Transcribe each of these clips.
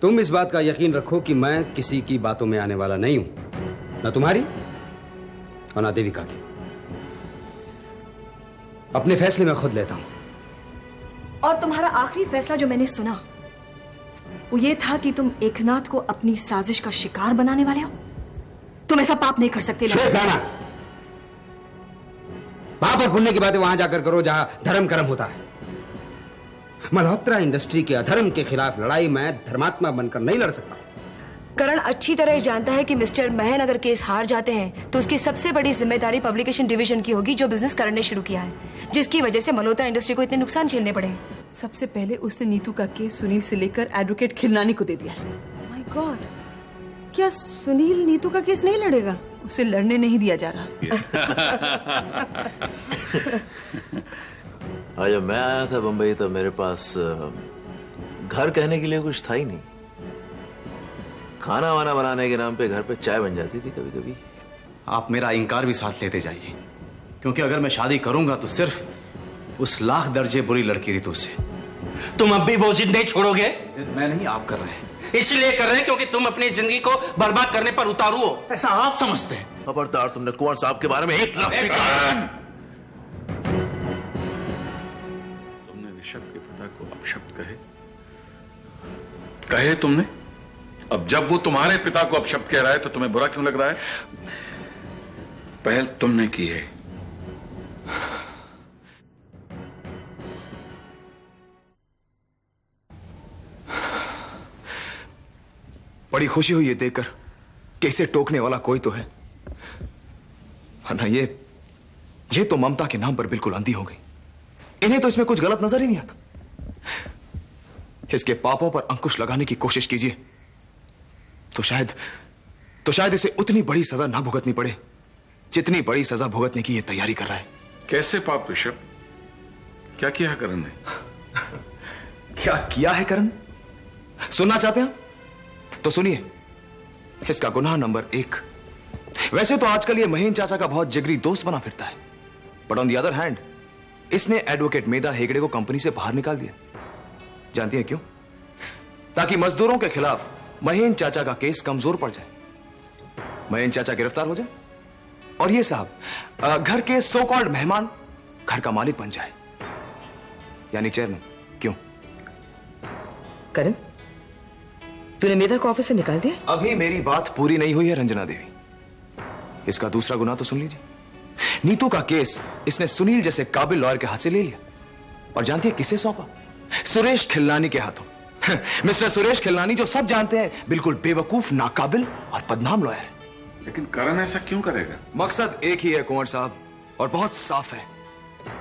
तुम इस बात का यकीन रखो कि मैं किसी की बातों में आने वाला नहीं हूं, ना तुम्हारी और ना देविका की। अपने फैसले मैं खुद लेता हूं। और तुम्हारा आखिरी फैसला जो मैंने सुना वो ये था कि तुम एकनाथ को अपनी साजिश का शिकार बनाने वाले हो। तुम ऐसा पाप नहीं कर सकते। श्वेताना, पाप और पुण्य की बातें वहां जाकर करो जहां धर्म कर्म होता है। मल्होत्रा इंडस्ट्री के अधर्म के खिलाफ लड़ाई मैं धर्मात्मा बनकर नहीं लड़ सकता। करण अच्छी तरह जानता है कि मिस्टर महन अगर केस हार जाते हैं तो उसकी सबसे बड़ी जिम्मेदारी पब्लिकेशन डिवीजन की होगी, जो बिजनेस करण ने शुरू किया है, जिसकी वजह से मल्होत्रा इंडस्ट्री को इतने नुकसान झेलने पड़े हैं। सबसे पहले उसने नीतू का केस सुनील से लेकर एडवोकेट खिलनानी को दे दिया है। माय गॉड, क्या सुनील नीतू का केस नहीं लड़ेगा? उसे लड़ने नहीं दिया जा रहा। आज जब मैं आया था बंबई तो मेरे पास घर कहने के लिए कुछ था ही नहीं। खाना वाना बनाने के नाम पे घर पे चाय बन जाती थी कभी कभी। आप मेरा इंकार भी साथ लेते जाइए, क्योंकि अगर मैं शादी करूंगा तो सिर्फ उस लाख दर्जे बुरी लड़की रितु से। तुम अब भी वो जिद नहीं छोड़ोगे? जिद मैं नहीं, आप कर रहे हैं। इसलिए कर रहे हैं क्योंकि तुम अपनी जिंदगी को बर्बाद करने पर उतारू हो, ऐसा आप समझते हैं। खबरदार, तुमने कुंवर साहब के बारे में एक लफ्ज भी कहा। तुमने ऋषभ के पिता को अपशब्द कहे तुमने? अब जब वो तुम्हारे पिता को अपशब्द कह रहा है तो तुम्हें बुरा क्यों लग रहा है? पहल तुमने की है। बड़ी खुशी हुई ये देखकर कि इसे टोकने वाला कोई तो है, वरना ये तो ममता के नाम पर बिल्कुल अंधी हो गई। इन्हें तो इसमें कुछ गलत नजर ही नहीं आता। इसके पापों पर अंकुश लगाने की कोशिश कीजिए तो शायद इसे उतनी बड़ी सजा ना भुगतनी पड़े जितनी बड़ी सजा भुगतने की ये तैयारी कर रहा है। कैसे पाप ऋषभ? क्या किया है करण ने? क्या किया है करण? सुनना चाहते हैं तो सुनिए। इसका गुनाह नंबर 1। वैसे तो आजकल ये महीन चाचा का बहुत जिगरी दोस्त बना फिरता है, but on the other hand इसने एडवोकेट मेधा हेगड़े को कंपनी से बाहर निकाल दिया। जानती है क्यों? ताकि मजदूरों के खिलाफ महीन चाचा का केस कमजोर पड़ जाए, महीन चाचा गिरफ्तार हो जाए और ये साहब घर के सो कॉल्ड मेहमान घर का मालिक बन जाए, यानी चेयरमैन। क्यों करण, तूने मेधा को ऑफिस से निकाल दिया? अभी मेरी बात पूरी नहीं हुई है रंजना देवी। इसका दूसरा गुनाह तो सुन लीजिए। नीतू का केस इसने सुनील जैसे काबिल लॉयर के हाथ से ले लिया और जानती है किसे सौंपा? सुरेश खिलनानी के हाथों। मिस्टर सुरेश खिलनानी, जो सब जानते हैं बिल्कुल बेवकूफ, नाकाबिल और बदनाम लॉयर है। लेकिन करण ऐसा क्यों करेगा? मकसद एक ही है कुंवर साहब, और बहुत साफ है।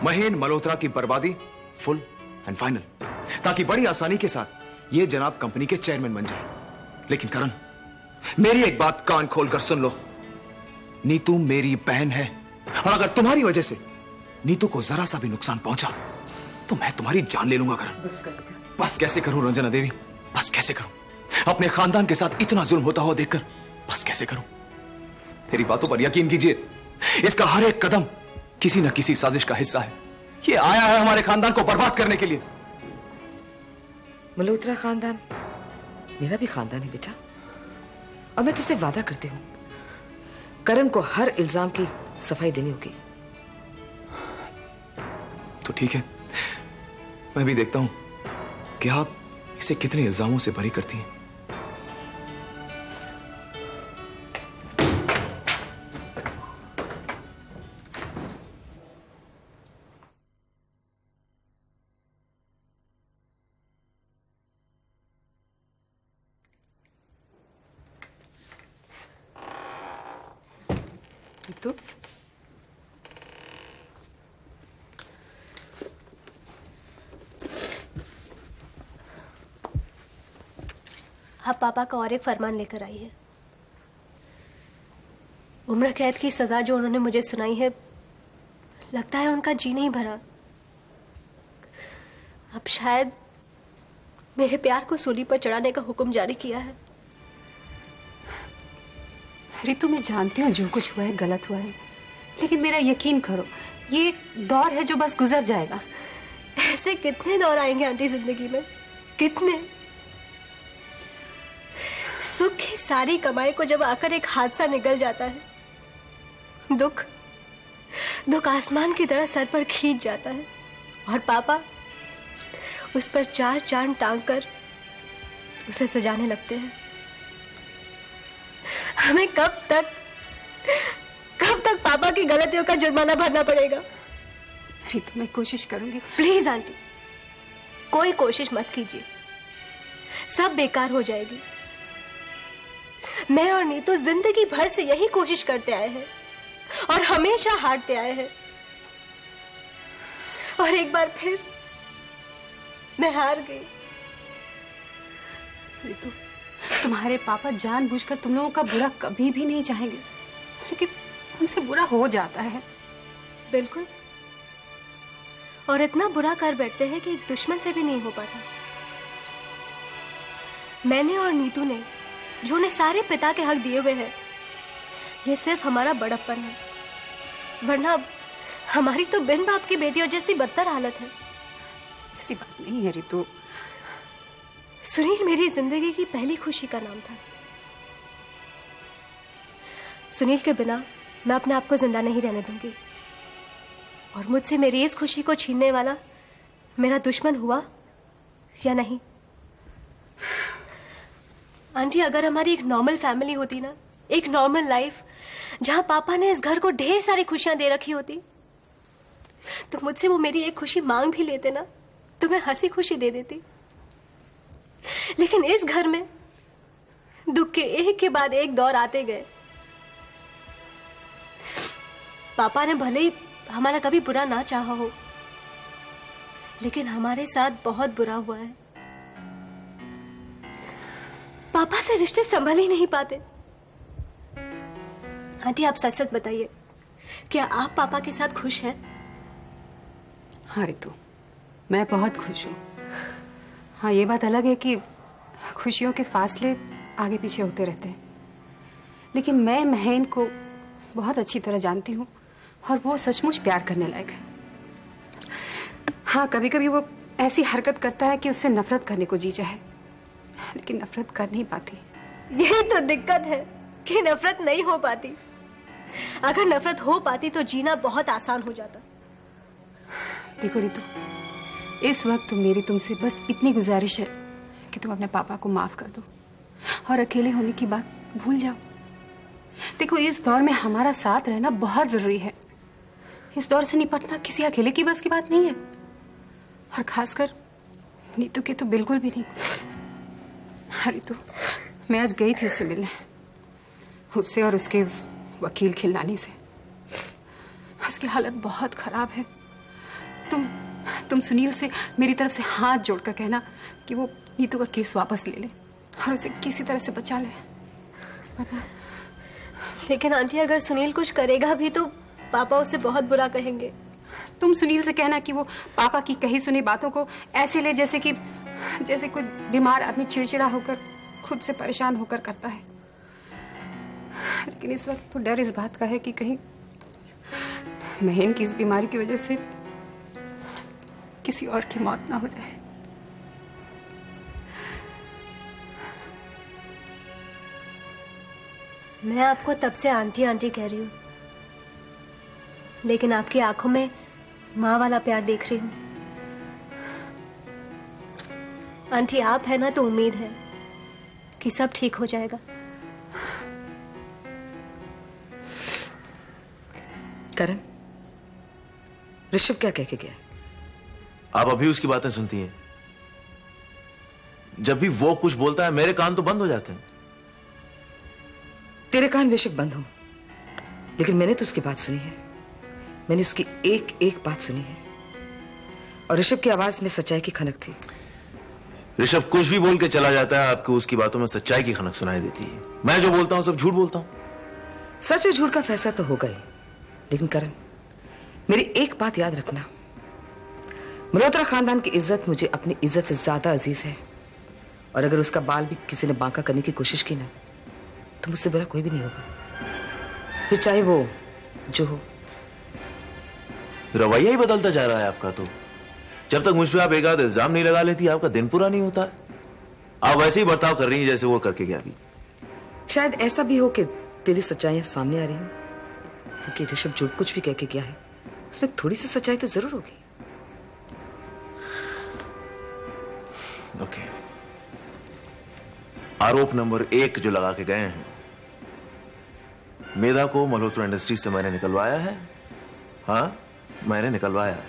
महीन मल्होत्रा की बर्बादी फुल एंड फाइनल, ताकि बड़ी आसानी के साथ ये जनाब कंपनी के चेयरमैन बन जाए। लेकिन करण, मेरी एक बात कान खोलकर सुन लो। नीतू मेरी बहन है और अगर तुम्हारी वजह से नीतू को जरा सा भी नुकसान पहुंचा तो मैं तुम्हारी जान ले लूंगा। करण, बस कैसे करूं रंजना देवी, बस कैसे करूं? अपने खानदान के साथ इतना जुल्म होता हुआ देखकर बस कैसे करूं? मेरी बातों पर यकीन कीजिए, इसका हर एक कदम किसी न किसी साजिश का हिस्सा है। ये आया है हमारे खानदान को बर्बाद करने के लिए। मल्होत्रा खानदान मेरा भी खानदान है बेटा, और मैं तुझसे वादा करती हूं करण को हर इल्जाम की सफाई देनी होगी। तो ठीक है, मैं भी देखता हूं कि आप इसे कितने इल्जामों से बरी करती हैं। तो आप पापा का और एक फरमान लेकर आई है। उम्र कैद की सजा जो उन्होंने मुझे सुनाई है, लगता है उनका जी नहीं भरा। अब शायद मेरे प्यार को सूली पर चढ़ाने का हुक्म जारी किया है। रितु, मैं जानती हूँ जो कुछ हुआ है गलत हुआ है, लेकिन मेरा यकीन करो, ये एक दौर है जो बस गुजर जाएगा। ऐसे कितने दौर आएंगे आंटी जिंदगी में, कितने? सुख की सारी कमाई को जब आकर एक हादसा निगल जाता है, दुख आसमान की तरह सर पर खींच जाता है और पापा उस पर 4 चांद टांग कर उसे सजाने लगते हैं। हमें कब तक पापा की गलतियों का जुर्माना भरना पड़ेगा? अरे तो मैं कोशिश करूंगी। प्लीज आंटी, कोई कोशिश मत कीजिए, सब बेकार हो जाएगी। मैं और नीतू जिंदगी भर से यही कोशिश करते आए हैं और हमेशा हारते आए हैं, और एक बार फिर मैं हार गई। रितु, तुम्हारे पापा जानबूझकर तुम लोगों का बुरा कभी भी नहीं चाहेंगे, लेकिन उनसे बुरा हो जाता है। बिल्कुल, और इतना बुरा कर बैठते हैं कि एक दुश्मन से भी नहीं हो पाता। मैंने और नीतू ने जो उन्हें सारे पिता के हक दिए हुए हैं, ये सिर्फ हमारा बड़प्पन है, वरना हमारी तो बिन बाप की बेटियों जैसी बदतर हालत है। ऐसी बात नहीं है रितु। सुनील मेरी जिंदगी की पहली खुशी का नाम था। सुनील के बिना मैं अपने आप को जिंदा नहीं रहने दूंगी, और मुझसे मेरी इस खुशी को छीनने वाला मेरा दुश्मन हुआ या नहीं। आंटी, अगर हमारी एक नॉर्मल फैमिली होती ना, एक नॉर्मल लाइफ, जहां पापा ने इस घर को ढेर सारी खुशियां दे रखी होती, तो मुझसे वो मेरी एक खुशी मांग भी लेते ना, तो मैं हंसी खुशी दे देती। लेकिन इस घर में दुख के एक के बाद एक दौर आते गए। पापा ने भले ही हमारा कभी बुरा ना चाहा हो, लेकिन हमारे साथ बहुत बुरा हुआ है। पापा से रिश्ते संभल ही नहीं पाते। आंटी, आप सच सच बताइए, क्या आप पापा के साथ खुश हैं? हाँ रितु, मैं बहुत खुश हूँ। हाँ, ये बात अलग है कि खुशियों के फासले आगे पीछे होते रहते हैं, लेकिन मैं महन को बहुत अच्छी तरह जानती हूँ और वो सचमुच प्यार करने लायक है। हाँ, कभी कभी वो ऐसी हरकत करता है कि उससे नफरत करने को जी चाहे, लेकिन नफरत कर नहीं पाती। यही तो दिक्कत है कि नफरत नहीं हो पाती। अगर नफरत हो पाती तो जीना बहुत आसान हो जाता। देखो रितु, इस वक्त मेरी तुमसे बस इतनी गुजारिश है कि तुम अपने पापा को माफ कर दो और अकेले होने की बात भूल जाओ। देखो, इस दौर में हमारा साथ रहना बहुत जरूरी है। इस दौर से निपटना किसी अकेले की बस की बात नहीं है, और खासकर नीतू के तो बिल्कुल भी नहीं। हाँ रितु, मैं आज गई थी उससे मिलने, उससे और उसके उस वकील खिलनानी से। उसकी हालत बहुत खराब है। तुम सुनील से मेरी तरफ से हाथ जोड़कर कहना कि वो नीतू का केस वापस ले ले और उसे किसी तरह से बचा ले। लेकिन आंटी, अगर सुनील कुछ करेगा भी तो पापा उसे बहुत बुरा कहेंगे। तुम सुनील से कहना कि वो पापा की कही सुनी बातों को ऐसे ले जैसे कोई बीमार आदमी चिड़चिड़ा होकर खुद से परेशान होकर करता है। लेकिन इस वक्त तो डर इस बात का है कि कहीं महन की इस बीमारी की वजह से किसी और की मौत ना हो जाए। मैं आपको तब से आंटी आंटी कह रही हूँ, लेकिन आपकी आंखों में माँ वाला प्यार देख रही हूँ। आंटी, आप है ना, तो उम्मीद है कि सब ठीक हो जाएगा। करण, ऋषभ क्या कह के गया? आप अभी उसकी बातें सुनती हैं? जब भी वो कुछ बोलता है मेरे कान तो बंद हो जाते हैं। तेरे कान बेशक बंद हो, लेकिन मैंने तो उसकी बात सुनी है। मैंने उसकी एक एक बात सुनी है, और ऋषभ की आवाज में सच्चाई की खनक थी। ऋषभ कुछ भी बोल के चला जाता है, आपको उसकी बातों में सच्चाई की खनक सुनाई देती है। मैं जो बोलता हूं सब झूठ बोलता हूं। सच और झूठ का फैसला तो होगा ही, लेकिन करण, मेरी एक बात याद रखना, मल्होत्रा खानदान की इज्जत मुझे अपनी इज्जत से ज्यादा अजीज है, और अगर उसका बाल भी किसी ने बांका करने की कोशिश की ना, तो मुझसे बुरा कोई भी नहीं होगा, फिर चाहे वो जो हो। रवैया ही बदलता जा रहा है आपका। तो जब तक मुझ पर आप एक आध इल्जाम नहीं लगा लेती, आपका दिन पूरा नहीं होता। आप वैसे ही बर्ताव कर रही हैं जैसे वो करके गया अभी। शायद ऐसा भी हो कि तेरी सच्चाइयां सामने आ रही हो, क्योंकि ऋषभ जो कुछ भी कह के गया है उसमें थोड़ी सी सच्चाई तो जरूर होगी। ओके, आरोप नंबर 1 जो लगा के गए हैं, मेधा को मल्होत्रा इंडस्ट्रीज से मैंने निकलवाया है। हाँ, मैंने निकलवाया है,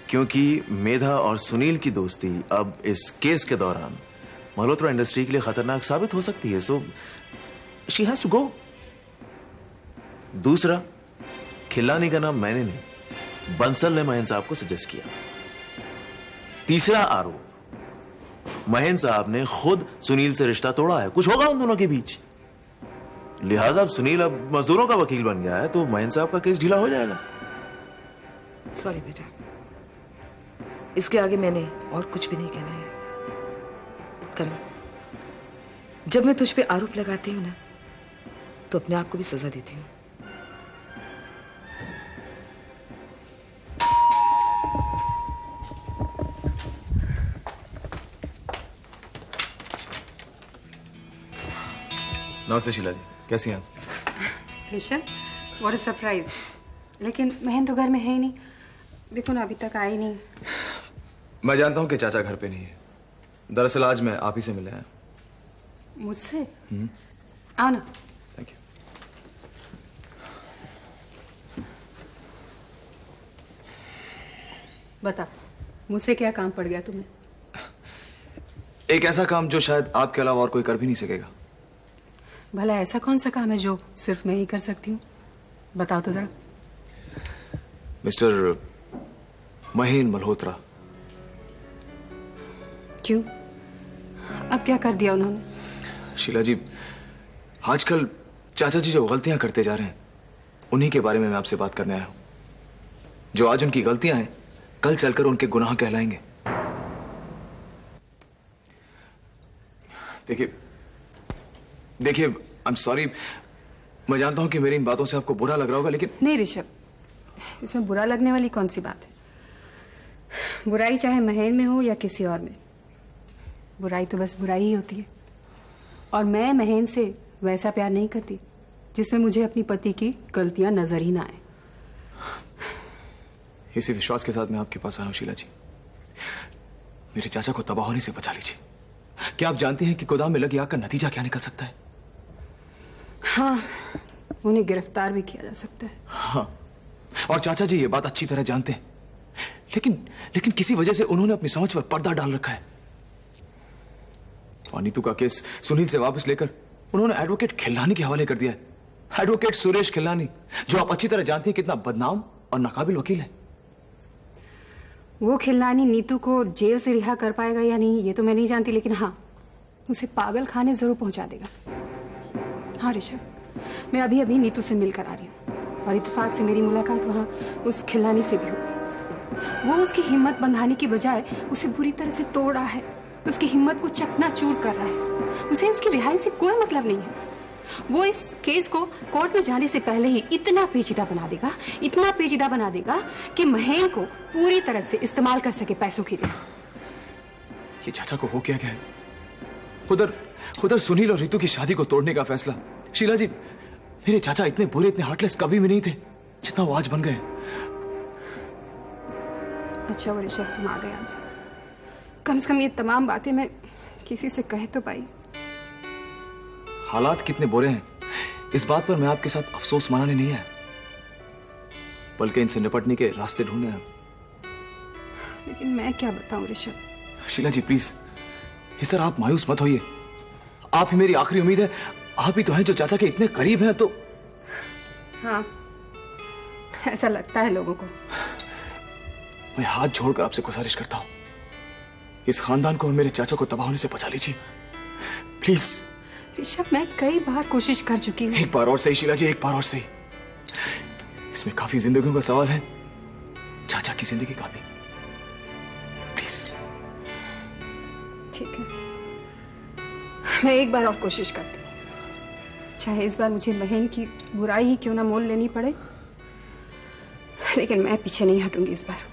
क्योंकि मेधा और सुनील की दोस्ती अब इस केस के दौरान मल्होत्रा इंडस्ट्री के लिए खतरनाक साबित हो सकती है। So she has to go. दूसरा, खिलानी का नाम मैंने नहीं, बंसल ने महेंद्र साहब को सजेस्ट किया। तीसरा आरोप, महेंद्र साहब ने खुद सुनील से रिश्ता तोड़ा है, कुछ होगा उन दोनों के बीच। लिहाजा अब सुनील अब मजदूरों का वकील बन गया है, तो महेंद्र साहब का केस ढीला हो जाएगा। सॉरी बेटा, इसके आगे मैंने और कुछ भी नहीं कहना है। करण, जब मैं तुझ पे आरोप लगाती हूं ना, तो अपने आप को भी सजा देती हूं। नमस्ते शीला जी, कैसी हैं आप? Rishabh, what a surprise. लेकिन महेंद्र तो घर में है ही नहीं। देखो ना, अभी तक आए ही नहीं। मैं जानता हूं कि चाचा घर पे नहीं है। दरअसल आज मैं आप ही से मिले हैं। मुझसे? आओ ना। Thank you. बता, मुझसे क्या काम पड़ गया तुम्हें? एक ऐसा काम जो शायद आपके अलावा और कोई कर भी नहीं सकेगा। भला ऐसा कौन सा काम है जो सिर्फ मैं ही कर सकती हूँ? बताओ तो जरा। मिस्टर महेंद्र मल्होत्रा। क्यों? अब क्या कर दिया उन्होंने? शीला जी, आजकल चाचा जी जो गलतियां करते जा रहे हैं, उन्हीं के बारे में मैं आपसे बात करने आया हूं। जो आज उनकी गलतियां हैं, कल चलकर उनके गुनाह कहलाएंगे। देखिए, आई एम सॉरी। मैं जानता हूं कि मेरी इन बातों से आपको बुरा लग रहा होगा, लेकिन नहीं ऋषभ, इसमें बुरा लगने वाली कौन सी बात है? बुराई चाहे महेंद्र में हो या किसी और में, बुराई तो बस बुराई ही होती है। और मैं महेंद्र से वैसा प्यार नहीं करती जिसमें मुझे अपनी पति की गलतियां नजर ही ना आए। इसी विश्वास के साथ मैं आपके पास आया हूं शीला जी। मेरे चाचा को तबाह होने से बचा लीजिए। क्या आप जानती हैं कि गोदाम में लगी आग का नतीजा क्या निकल सकता है? हाँ, उन्हें गिरफ्तार भी किया जा सकता है। हाँ, और चाचा जी ये बात अच्छी तरह जानते हैं, लेकिन किसी वजह से उन्होंने अपनी समझ पर पर्दा डाल रखा है। और नीतू का केस सुनील से वापस लेकर उन्होंने एडवोकेट खिल्लानी के हवाले कर दिया है। एडवोकेट सुरेश खिल्लानी, जो आप अच्छी तरह जानती हैं कितना बदनाम और नाकाबिल वकील है। वो खिल्लानी नीतू को जेल से रिहा कर पाएगा या नहीं ये तो मैं नहीं जानती, लेकिन हाँ, उसे पागल खाने जरूर पहुंचा देगा। हाँ ऋषभ, मैं अभी अभी नीतू से मिलकर आ रही हूँ और इत्तेफाक से मेरी मुलाकात वहां उस खिल्लानी से भी हो गई। वो उसकी हिम्मत बंधाने की बजाय उसे बुरी तरह से तोड़ रहा है, उसकी हिम्मत को चकनाचूर कर रहा है। उसे उसकी रिहाई से कोई मतलब नहीं है। वो इस केस को कोर्ट में जाने से पहले ही इतना पेचीदा बना देगा कि महेंद्र को पूरी तरह से इस्तेमाल कर सके पैसों के लिए। ये चाचा को हो क्या गया है? उधर सुनील और रितु की शादी को तोड़ने का फैसला। शीला जी, मेरे चाचा इतने बुरे, इतने हार्टलेस कभी भी नहीं थे जितना वो आज बन गए। अच्छा वो ऋषभ, तुम आ गए आज। कम से कम ये तमाम बातें मैं किसी से कह तो पाई। हालात कितने बुरे हैं, इस बात पर मैं आपके साथ अफसोस मनाने नहीं आया, बल्कि इनसे निपटने के रास्ते ढूंढने आया। लेकिन मैं क्या बताऊं ऋषभ? शीला जी प्लीज, इस तरह आप मायूस मत होइए। आप ही मेरी आखिरी उम्मीद है। आप ही तो हैं जो चाचा के इतने करीब हैं। तो हाँ, ऐसा लगता है लोगों को। मैं हाथ जोड़कर आपसे गुजारिश करता हूं, इस खानदान को और मेरे चाचा को तबाह होने से बचा लीजिए प्लीज। ऋषभ, मैं कई बार कोशिश कर चुकी हूँ। एक बार और सही शीला जी, एक बार और सही। इसमें काफी जिंदगियों का सवाल है, चाचा की जिंदगी का भी। प्लीज। ठीक है, मैं एक बार और कोशिश करती हूँ, चाहे इस बार मुझे महेंद्र की बुराई ही क्यों ना मोल लेनी पड़े, लेकिन मैं पीछे नहीं हटूंगी इस बार।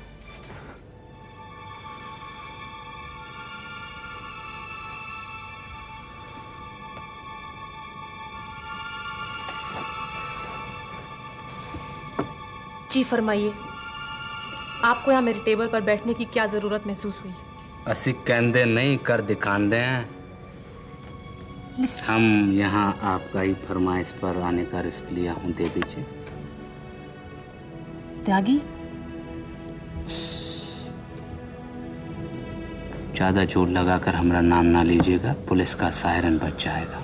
जी फरमाइए, आपको यहाँ मेरे टेबल पर बैठने की क्या जरूरत महसूस हुई? असी कहते नहीं कर दिखाते हैं। हम यहाँ आपका ही फरमाइश पर आने का रिस्क लिया हूँ देवी जी। त्यागी, ज्यादा जोर लगाकर हमारा नाम ना लीजिएगा, पुलिस का सायरन बच जाएगा।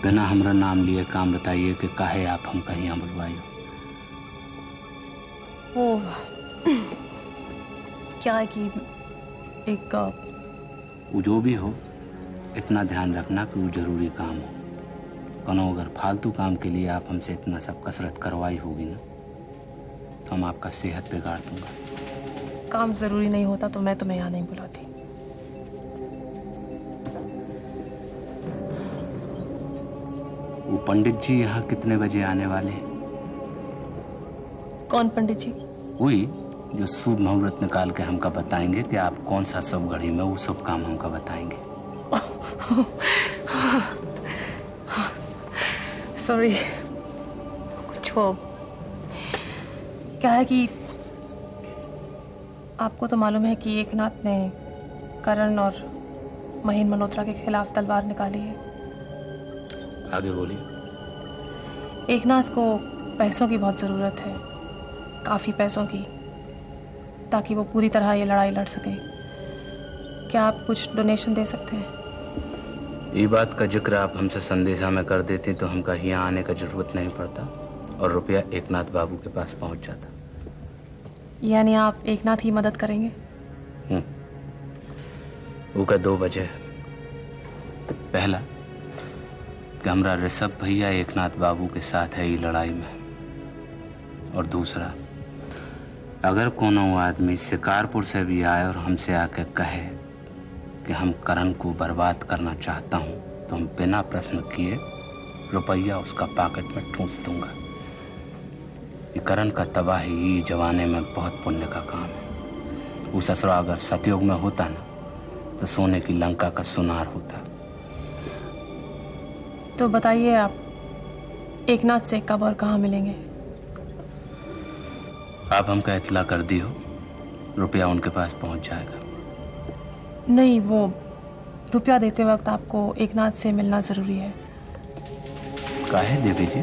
बिना हमारा नाम लिए काम बताइए कि काहे आप हम कहीं यहाँ बुलवाई। वो क्या है कि एक वो जो भी हो, इतना ध्यान रखना कि वो जरूरी काम हो। कनो अगर फालतू काम के लिए आप हमसे इतना सब कसरत करवाई होगी ना, तो हम आपका सेहत बिगाड़ दूंगा। काम जरूरी नहीं होता तो मैं तुम्हें यहाँ नहीं बुलाती। वो पंडित जी यहाँ कितने बजे आने वाले हैं? कौन पंडित जी? वही जो शुभ मुहूर्त निकाल के हमका बताएंगे कि आप कौन सा शुभ घड़ी में वो सब काम हमका बताएंगे। सॉरी, कुछ हो क्या है कि आपको तो मालूम है कि एकनाथ ने करण और महेन मल्होत्रा के खिलाफ तलवार निकाली है। आगे बोलिए। एकनाथ को पैसों की बहुत ज़रूरत है, काफ़ी पैसों की, ताकि वो पूरी तरह ये लड़ाई लड़ सके। क्या आप कुछ डोनेशन दे सकते हैं? ये बात का जिक्र आप हमसे संदेशा में कर देती तो हमका यहाँ आने का जरूरत नहीं पड़ता और रुपया एकनाथ बाबू के पास पहुँच जाता। यानी आप एकनाथ की मदद करेंगे? वो का 2 वजह। पहला कि हमारा ऋषभ भैया एकनाथ बाबू के साथ है ये लड़ाई में, और दूसरा अगर कोनो आदमी शिकारपुर से भी आए और हमसे आके कहे कि हम करण को बर्बाद करना चाहता हूं, तो हम बिना प्रश्न किए रुपया उसका पॉकेट में ठूंस दूंगा। ये करण का तबाही जवाने में बहुत पुण्य का काम है। वो ससुरा अगर सतयुग में होता ना, तो सोने की लंका का सुनार होता। तो बताइए आप एकनाथ से कब और कहाँ मिलेंगे? आप हमका इत्तला कर दी हो, रुपया उनके पास पहुंच जाएगा। नहीं, वो रुपया देते वक्त आपको एकनाथ से मिलना जरूरी है। काहे देवी जी?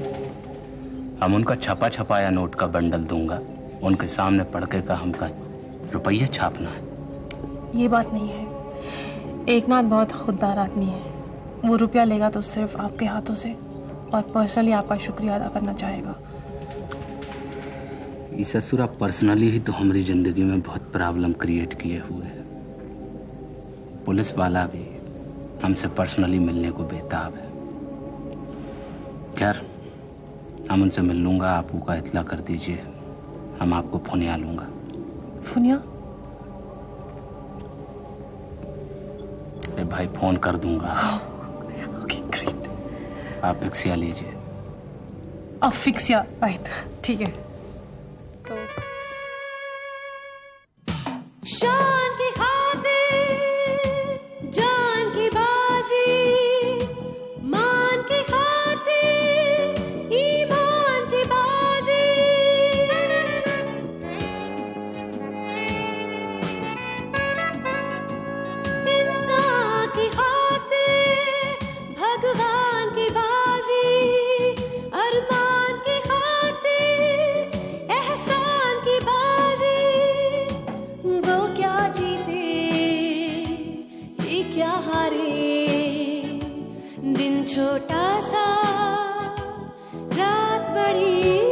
हम उनका छपा छपाया नोट का बंडल दूंगा, उनके सामने पढ़ के का हमका रुपया छापना है। ये बात नहीं है। एकनाथ बहुत खुददार आदमी है। वो रुपया लेगा तो सिर्फ आपके हाथों से, और पर्सनली आपका शुक्रिया अदा करना चाहेगा। ये ससुरा पर्सनली ही तो हमारी जिंदगी में बहुत प्रॉब्लम क्रिएट किए हुए है। पुलिस वाला भी हमसे पर्सनली मिलने को बेताब है। खैर, हम उनसे मिल लूंगा, आप का इत्तला कर दीजिए, हम आपको फुनिया लूंगा। फुनिया? अरे भाई, फोन कर दूंगा। Okay, great. आप फिक्सिया लीजिए। अब फिक्सिया, राइट, ठीक है। तो शान की खातिर जान की बाजी, मान की खातिर ईमान की बाजी, इंसान की खातिर भगवान की बाजी, अरमान की खातिर एहसान की बाजी। वो क्या जीते ये क्या हारे, दिन छोटा सा रात बड़ी